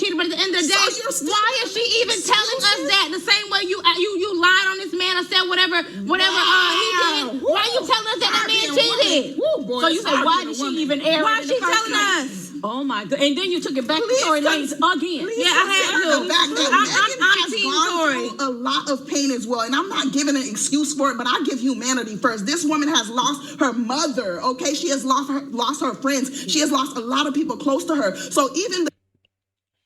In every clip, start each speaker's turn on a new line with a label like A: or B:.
A: cheated, but at the end of the day, why is she even telling us that? The same way you lied on this man or said whatever he did. Why are you telling us that man cheated? So you say, why did she even air it?
B: Why is she telling us?
A: Oh my God! And then you took it back to Tory Lanez again.
B: Yeah, I had to.
C: I'm Team Tory. A lot of pain as well, and I'm not giving an excuse for it, but I give humanity first. This woman has lost her mother. Okay, she has lost her friends. She has lost a lot of people close to her. So even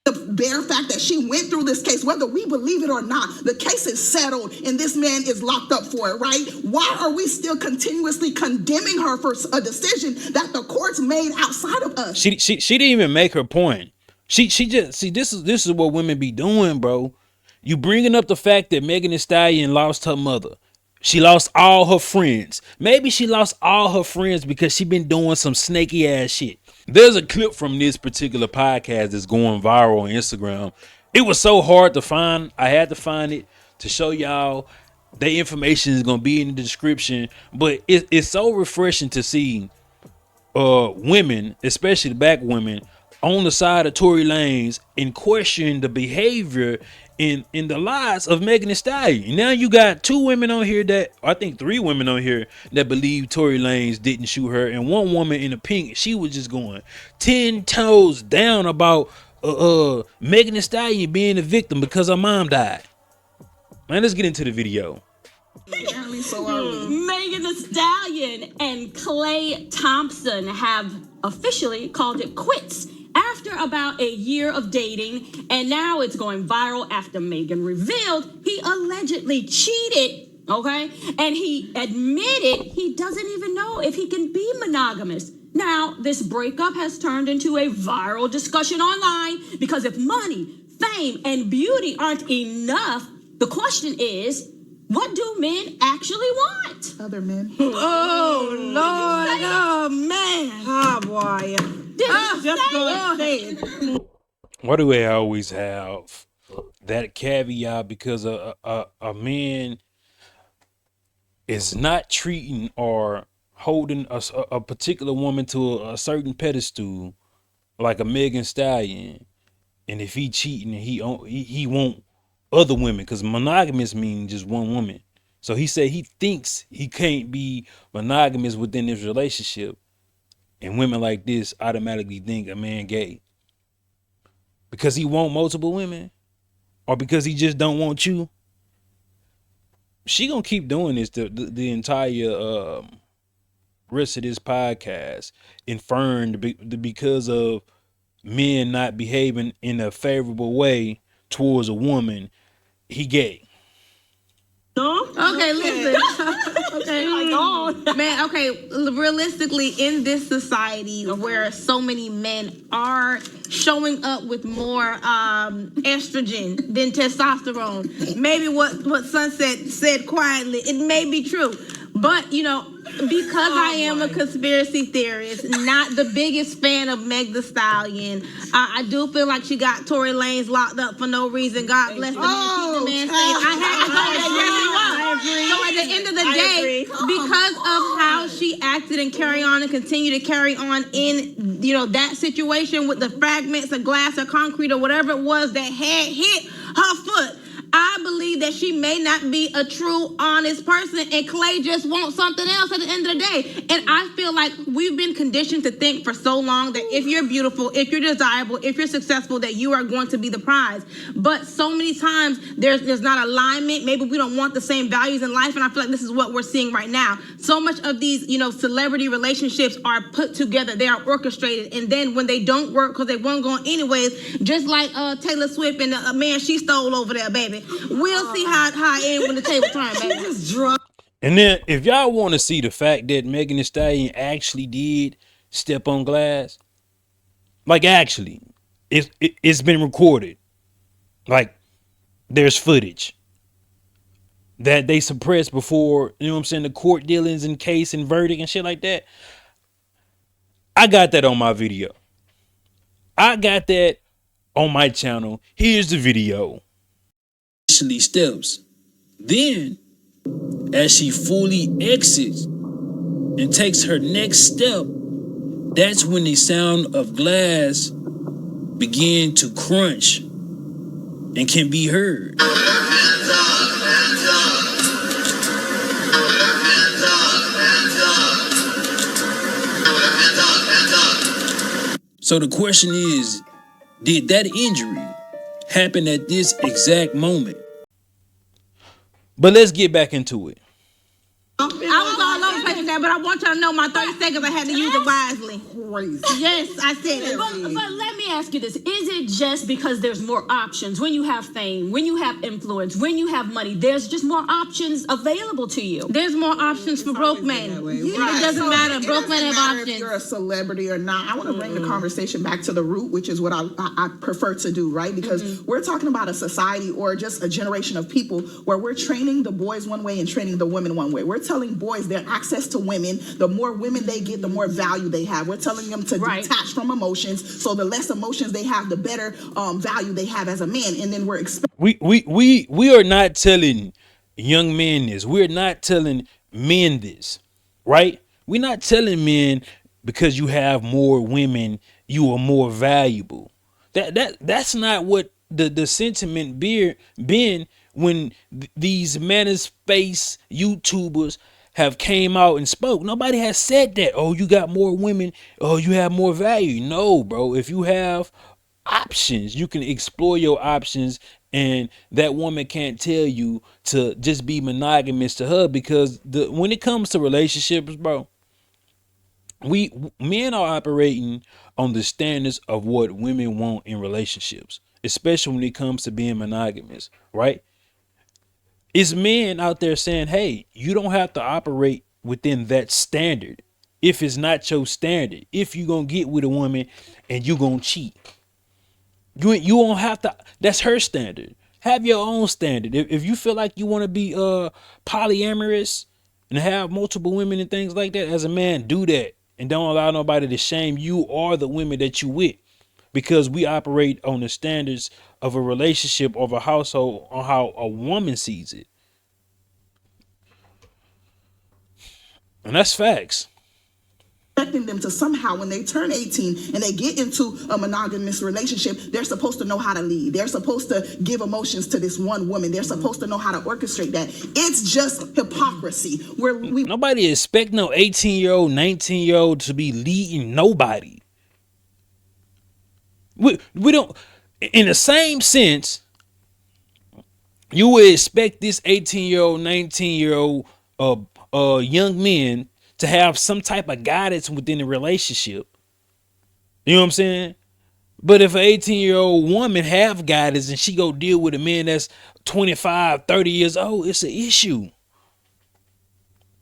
C: the bare fact that she went through this case, whether we believe it or not, the case is settled and this man is locked up for it, right? Why are we still continuously condemning her for a decision that the courts made outside of us?
D: She didn't even make her point. She just, see, this is what women be doing, bro. You bringing up the fact that Megan Thee Stallion lost her mother. She lost all her friends. Maybe she lost all her friends because she been doing some snaky ass shit. There's a clip from this particular podcast that's going viral on Instagram. It was so hard to find. I had to find it to show y'all. The information is going to be in the description. But it's so refreshing to see women, especially black women, on the side of Tory Lanez and questioning the behavior in the lives of Megan Thee Stallion. Now you got 2 women on here that, I think 3 women on here that believe Tory Lanez didn't shoot her, and one woman in the pink, she was just going 10 toes down about Megan Thee Stallion being a victim because her mom died. Man, let's get into the video.
A: Megan Thee Stallion and Klay Thompson have officially called it quits after about a year of dating, and now it's going viral after Megan revealed he allegedly cheated, okay? And he admitted he doesn't even know if he can be monogamous. Now, this breakup has turned into a viral discussion online because if money, fame, and beauty aren't enough, the question is, what do men actually want?
C: Other men.
B: Oh, Lord. Oh, man. Oh, boy. Just go and say it.
D: Why do we always have that caveat? Because a man is not treating or holding a particular woman to a certain pedestal like a Megan Stallion, and if he cheating, he want other women, because monogamous means just one woman. So he said he thinks he can't be monogamous within this relationship, and women like this automatically think a man gay because he want multiple women, or because he just don't want you. She gonna keep doing this the entire rest of this podcast, inferring because of men not behaving in a favorable way towards a woman, he gay.
A: Okay, listen. Okay, man. Okay, realistically, in this society where so many men are showing up with more estrogen than testosterone, maybe what Sunset said quietly, it may be true. But, you know, because I am a conspiracy theorist, not the biggest fan of Meg Thee Stallion, I do feel like she got Tory Lanez locked up for no reason. God bless the man. I agree. So at the end of the day, because of how she acted and carry on and continue to carry on in, you know, that situation with the fragments of glass or concrete or whatever it was that had hit her foot, I believe that she may not be a true, honest person, and Klay just wants something else at the end of the day. And I feel like we've been conditioned to think for so long that if you're beautiful, if you're desirable, if you're successful, that you are going to be the prize. But so many times there's not alignment. Maybe we don't want the same values in life, and I feel like this is what we're seeing right now. So much of these, you know, celebrity relationships are put together. They are orchestrated, and then when they don't work because they weren't going anyways, just like Taylor Swift and the man she stole over there, baby. We'll see how it ends when the table turns, baby.
D: And then if y'all want to see the fact that Megan Thee Stallion actually did step on glass, like actually, it's been recorded. Like there's footage that they suppressed before, you know what I'm saying, the court dealings and case and verdict and shit like that. I got that on my video. I got that on my channel. Here's the video. Steps. Then, as she fully exits and takes her next step, that's when the sound of glass begin to crunch and can be heard. So the question is, did that injury happen at this exact moment? But let's get back into it.
A: I was all over the place with that, but I want y'all to know my 30 seconds, I had to use it wisely.
C: Crazy.
A: Yes, I said it.
E: But let me ask you this. Is it just because there's more options? When you have fame, when you have influence, when you have money, there's just more options available to you.
A: There's more options for broke men. It doesn't matter. Broke men have options.
C: If you're a celebrity or not, I want to bring the conversation back to the root, which is what I prefer to do, right? Because we're talking about a society or just a generation of people where we're training the boys one way and training the women one way. We're telling boys their access to women, the more women they get, the more value they have. We're telling them to detach from emotions, so the less emotions they have, the better value they have as a man. And then
D: we are not telling young men this. We're not telling men this, right? We're not telling men because you have more women, you are more valuable. That's not what the sentiment been when these manosphere YouTubers have came out and spoke. Nobody has said that, oh, you got more women, oh, you have more value. No, bro. If you have options, you can explore your options, and that woman can't tell you to just be monogamous to her, because when it comes to relationships, bro, men are operating on the standards of what women want in relationships, especially when it comes to being monogamous, right? It's men out there saying, hey, you don't have to operate within that standard if it's not your standard. If you're going to get with a woman and you're going to cheat, you don't have to. That's her standard. Have your own standard. If you feel like you want to be polyamorous and have multiple women and things like that, as a man, do that. And don't allow nobody to shame you or the women that you with, because we operate on the standards of a relationship, of a household, on how a woman sees it. And that's facts.
C: Expecting them to somehow, when they turn 18 and they get into a monogamous relationship, they're supposed to know how to lead. They're supposed to give emotions to this one woman. They're supposed to know how to orchestrate that. It's just hypocrisy.
D: Nobody expect no 18-year-old, 19-year-old to be leading nobody. We don't, in the same sense, you would expect this 18-year-old, 19-year-old young men to have some type of guidance within the relationship. You know what I'm saying? But if an 18-year-old woman have guidance and she go deal with a man that's 25, 30 years old, it's an issue.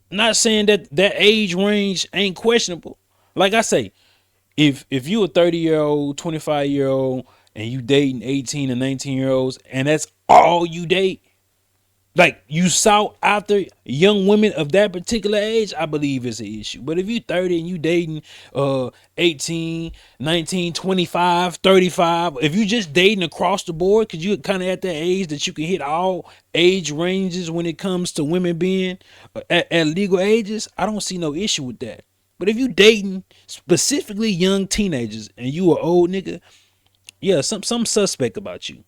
D: Not saying that age range ain't questionable. Like I say, if you a 30-year-old, 25-year-old, and you dating 18 and 19-year-olds, and that's all you date, like you sought after young women of that particular age, I believe it's an issue. But if you 30 and you dating 18, 19, 25, 35, if you just dating across the board, because you're kind of at that age that you can hit all age ranges when it comes to women being at legal ages, I don't see no issue with that. But if you dating specifically young teenagers and you an old nigga, yeah, some suspect about you.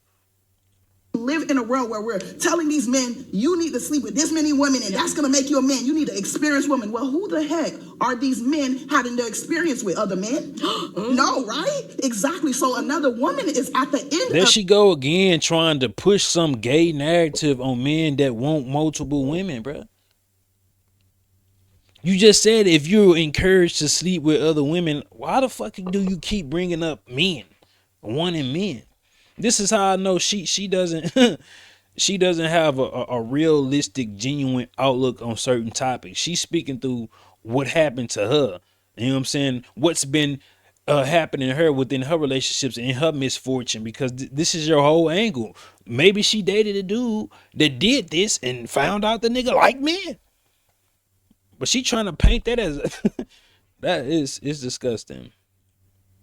C: Live in a world where we're telling these men, you need to sleep with this many women and that's going to make you a man. You need to experience women. Well, who the heck are these men having the experience with? Other men? No, right? Exactly. So another woman is at the end.
D: There she go again, trying to push some gay narrative on men that want multiple women, bro. You just said if you're encouraged to sleep with other women, why the fuck do you keep bringing up men, wanting men? This is how I know she doesn't she doesn't have a realistic, genuine outlook on certain topics. She's speaking through what happened to her. You know what I'm saying? What's been happening to her within her relationships and her misfortune, because this is your whole angle. Maybe she dated a dude that did this and found out the nigga like men. But she trying to paint that as that is disgusting.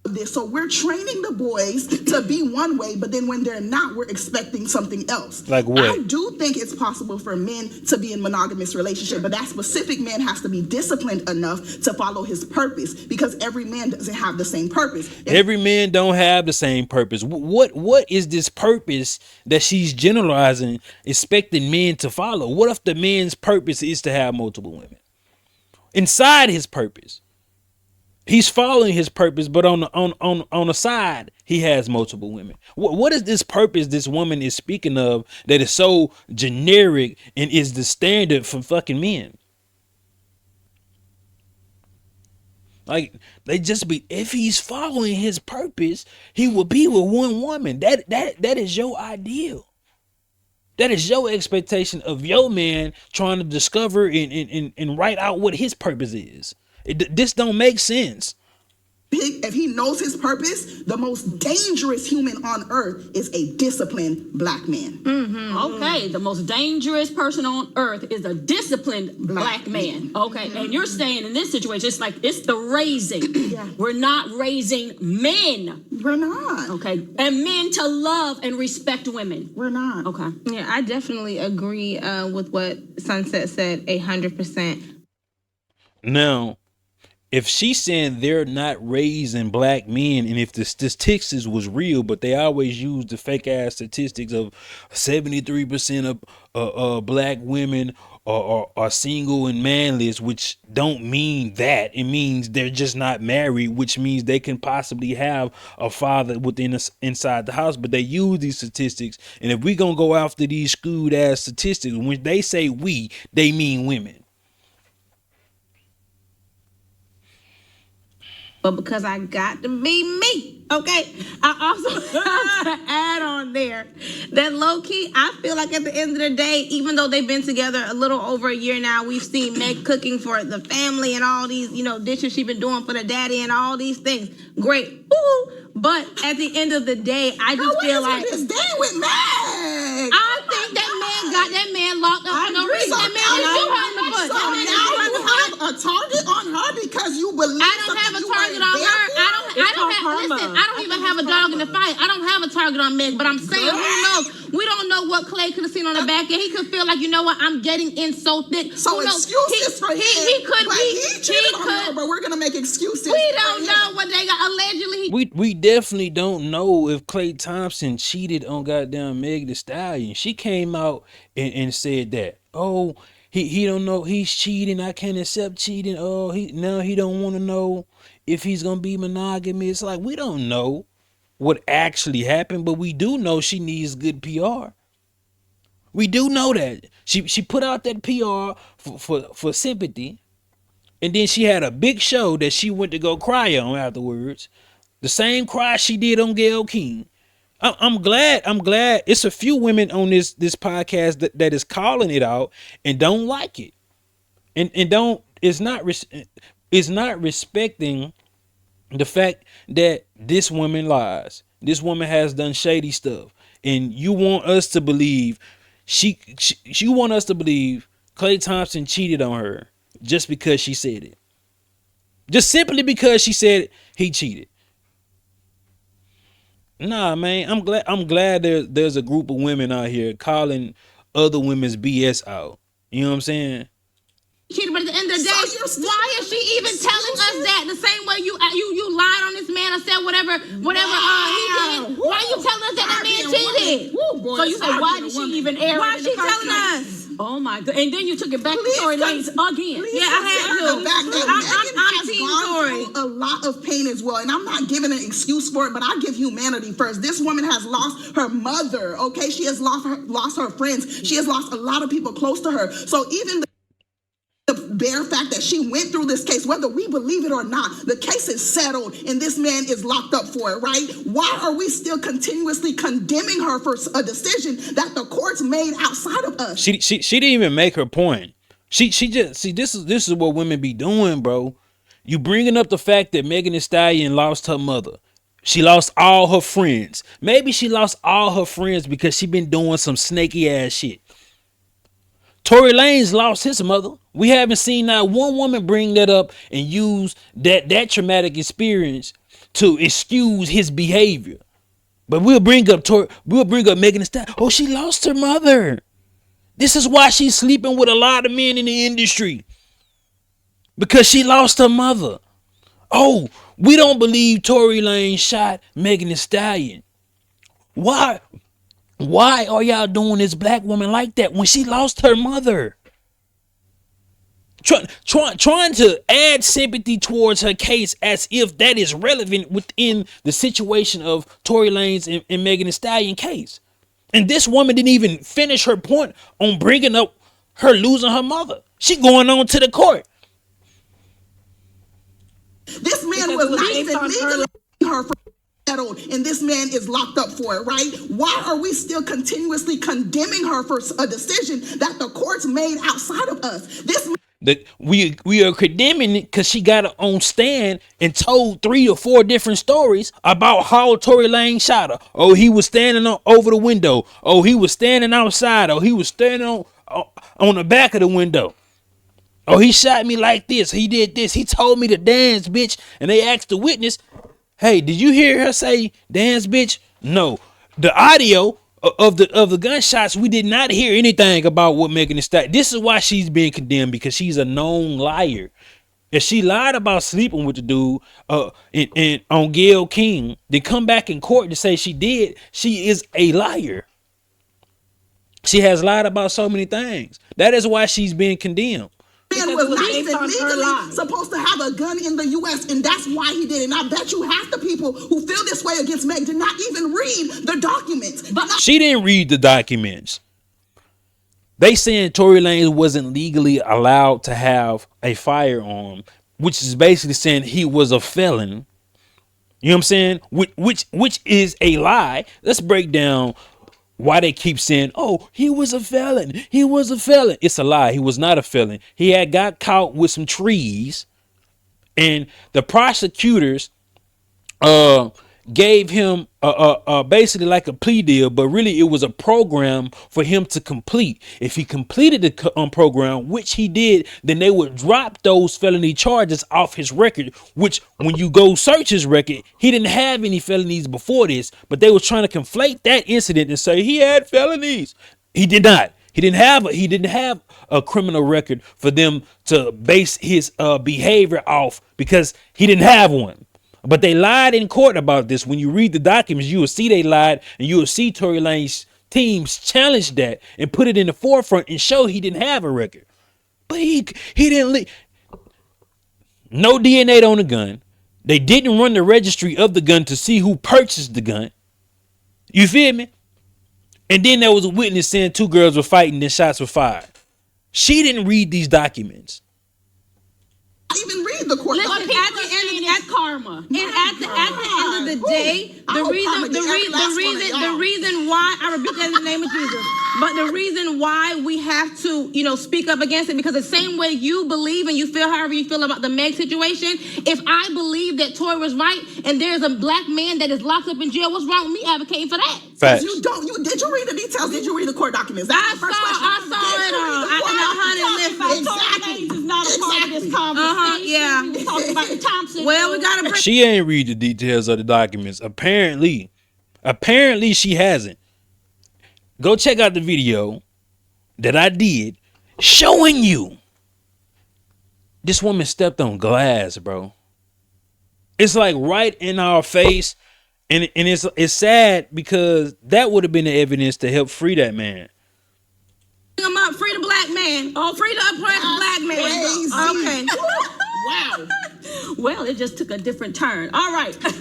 C: this. So we're training the boys to be one way, but then when they're not, we're expecting something else.
D: Like what?
C: I do think it's possible for men to be in monogamous relationship, but that specific man has to be disciplined enough to follow his purpose, because every man doesn't have the same purpose.
D: Every man don't have the same purpose. What is this purpose that she's generalizing, expecting men to follow? What if the man's purpose is to have multiple women? Inside his purpose, he's following his purpose, but on the side, he has multiple women. What is this purpose this woman is speaking of that is so generic and is the standard for fucking men? Like, they just be, if he's following his purpose, he will be with one woman. That is your ideal. That is your expectation of your man trying to discover and write out what his purpose is. This don't make sense.
C: If he knows his purpose, the most dangerous human on earth is a disciplined black man.
E: Mm-hmm. Okay, the most dangerous person on earth is a disciplined black man. Okay, and you're saying in this situation, it's like it's the raising.
C: Yeah.
E: We're not raising men.
C: We're not.
E: Okay, and men to love and respect women.
C: We're not.
E: Okay.
A: Yeah, I definitely agree with what Sunset said 100%.
D: Now, if she's saying they're not raising black men, and if the statistics was real, but they always use the fake ass statistics of 73% of black women are single and manless, which don't mean that. It means they're just not married, which means they can possibly have a father inside the house, but they use these statistics. And if we gonna go after these screwed ass statistics, when they say we, they mean women.
A: But because I got to be me, okay, I also have to add on there that low key, I feel like at the end of the day, even though they've been together a little over a year now, we've seen Meg cooking for the family and all these, dishes she's been doing for the daddy and all these things. Great. Woo! But at the end of the day, I just feel like
C: this day with Meg.
A: I think that man locked up for no reason. That man is too hard to put.
C: So now you have a target on her because you believe.
A: I don't have a target on her. I don't even have a dog in the fight. I don't have a target on Meg, but I'm saying, who knows? We don't know what Klay could have seen on the back end. He could feel like, you know what, I'm getting in so thick.
C: So excuses for him.
A: He could be.
C: He cheated on her, but we're gonna make excuses.
A: We don't know what they got. Allegedly,
D: we definitely don't know if Klay Thompson cheated on goddamn Megan Thee Stallion. She came out and said that, oh, he don't know, he's cheating, I can't accept cheating. Oh, he don't want to know if he's gonna be monogamous. Like, we don't know what actually happened, but we do know she needs good PR. We do know that she put out that PR for sympathy, and then she had a big show that she went to go cry on afterwards. The same cry she did on Gayle King. I'm glad it's a few women on this podcast that is calling it out and don't like it, and don't is not respecting the fact that this woman lies. This woman has done shady stuff, and you want us to believe you want us to believe Klay Thompson cheated on her just because she said it, just simply because she said he cheated. Nah, man, I'm glad there's a group of women out here calling other women's BS out. You know what I'm saying?
A: Cheated, but at the end of the day, why is she even telling us that? The same way you lied on this man or said whatever he did. Why are you telling us that man cheated?
E: So you say, why did she even air it?
A: Why is she telling us?
E: Oh my God! And then you took it back to Tory Lanez again.
A: Yeah, I had to. I'm Team Tory.
C: A lot of pain as well, and I'm not giving an excuse for it, but I give humanity first. This woman has lost her mother. Okay, she has lost her friends. She has lost a lot of people close to her. So even the bare fact that she went through this case, whether we believe it or not, the case is settled and this man is locked up for it, right? Why are we still continuously condemning her for a decision that the courts made outside of us?
D: She didn't even make her point. She just, see, this is what women be doing, bro. You bringing up the fact that Megan Thee Stallion lost her mother. She lost all her friends. Maybe she lost all her friends because she been doing some snaky ass shit. Tory Lanez lost his mother. We haven't seen not one woman bring that up and use that traumatic experience to excuse his behavior. But we'll bring up Megan Thee Stallion. Oh, she lost her mother. This is why she's sleeping with a lot of men in the industry. Because she lost her mother. Oh, we don't believe Tory Lanez shot Megan Thee Stallion. Why are y'all doing this black woman like that when she lost her mother? Trying to add sympathy towards her case as if that is relevant within the situation of Tory Lanez and Megan Thee Stallion case. And this woman didn't even finish her point on bringing up her losing her mother. She going on to the court.
C: This man was not even legally her for settled, and this man is locked up for it, right? Why are we still continuously condemning her for a decision that the courts made outside of us?
D: We are condemning it because she got her own stand and told 3 or 4 different stories about how Tory Lanez shot her. Oh, he was standing over the window. Oh, he was standing outside. Oh, he was standing on the back of the window. Oh, he shot me like this. He did this. He told me to dance, bitch. And they asked the witness, hey, did you hear her say dance, bitch? No. The audio of the gunshots, we did not hear anything about what Megan Thee Stallion. This is why she's being condemned, because she's a known liar. If she lied about sleeping with the dude on Gayle King, then come back in court to say she did, she is a liar. She has lied about so many things. That is why she's being condemned.
C: Man was not even legally supposed to have a gun in the U.S., and that's why he did it. And I bet you half the people who feel this way against Meg did not even read the documents.
D: She didn't read the documents. They saying Tory Lanez wasn't legally allowed to have a firearm, which is basically saying he was a felon. You know what I'm saying? Which is a lie. Let's break down why they keep saying, oh, he was a felon. He was a felon. It's a lie. He was not a felon. He had got caught with some trees, and the prosecutors gave him basically like a plea deal, but really it was a program for him to complete. If he completed the program, which he did, then they would drop those felony charges off his record, which when you go search his record, he didn't have any felonies before this, but they were trying to conflate that incident and say he had felonies. He did not. He didn't have a criminal record for them to base his behavior off, because he didn't have one. But they lied in court about this. When you read the documents, you will see they lied, and you will see Tory Lanez teams challenge that and put it in the forefront and show he didn't have a record. But he didn't. No DNA on the gun. They didn't run the registry of the gun to see who purchased the gun. You feel me? And then there was a witness saying 2 girls were fighting and shots were fired. She didn't read these documents.
C: Even read the court.
E: Listen, at the end of that's karma.
A: And at the end of the day, the reason why I rebuke that in the name of Jesus. But the reason why we have to, speak up against it, because the same way you believe and you feel however you feel about the Meg situation, if I believe that Tory was right and there's a black man that is locked up in jail, what's wrong with me advocating for that?
D: Facts.
C: Did you read the details? Did you read the court documents?
A: I saw it all.
E: Exactly. Is not a part of this conversation.
A: Yeah.
E: We talking about Thompson.
A: Well, we gotta bring.
D: She ain't read the details of the documents. Apparently she hasn't. Go check out the video that I did showing you this woman stepped on glass, bro. It's like right in our face, and it's sad because that would have been the evidence to help free that man.
A: Him up, free the black man. Oh, free the oppressed black man. Okay.
E: Wow. Well, it just took a different turn. All right.